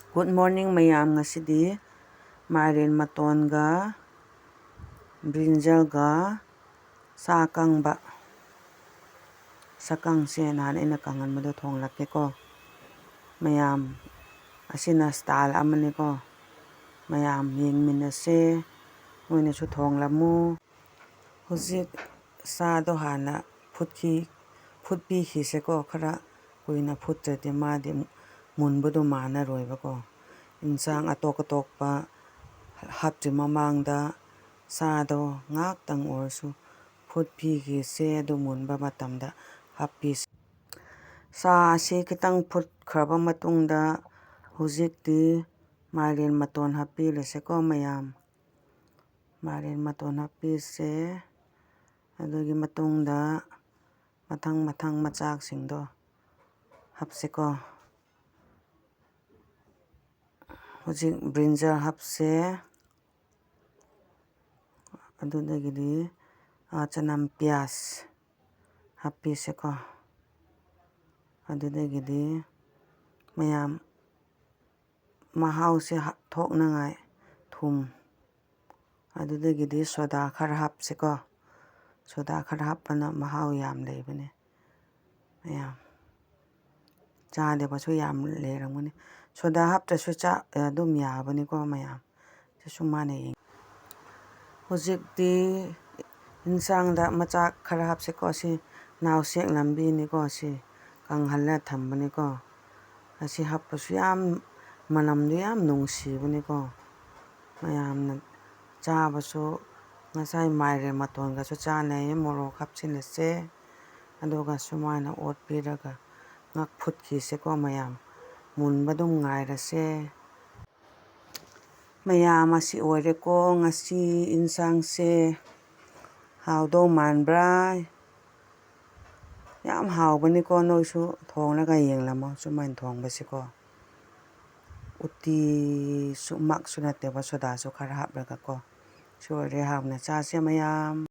Good morning mayam, ngasidi mairen matonga brinjalga sa akangba sakangse nan ina kangan madu thonglake ko mayam asina style amani ko mayam yengminase moine su thonglamu hujik sa do hana phutpi khise ko khara kuina phutrate madi munbudu mana roiba ko insang atok pa hapti mamangda sado ngaktang orsu phutpi khise do munba matamda happi sa se kitang phut khraba matungda hujikti mairen maton happi lese ko mayam mairen maton happi se adugi matungda mathang machak singdo hapse ko hujik brinjal hapse adudagidi chanam pias happi se ko adudagidi mayam mahau se thoknangai thum adudagidi soda khara hapse ko soda khara hapana mahau yam leibane mayam chadebasu yam leramgani soda haptasu cha adum yabani ko mayam sumane hujikti insangda machak khara hapse ko si nausek lambi ni ko si kanghalla thambani ko asi happasu yam manamdu yam nungsibani ko mayamna chabasu ngasai mairen matonga su chanai morok hapchinase aduga sumaina otpiraga ngak phutkhise ko mayam munbadum ngairase mayam asi oireko ngasi insangse hawdo manbra yam hawbani ko noisu thonglaga yenglamo sumain thongbase ko utti su mak su nateba soda su khara hapraga ko su oire hawna chase mayam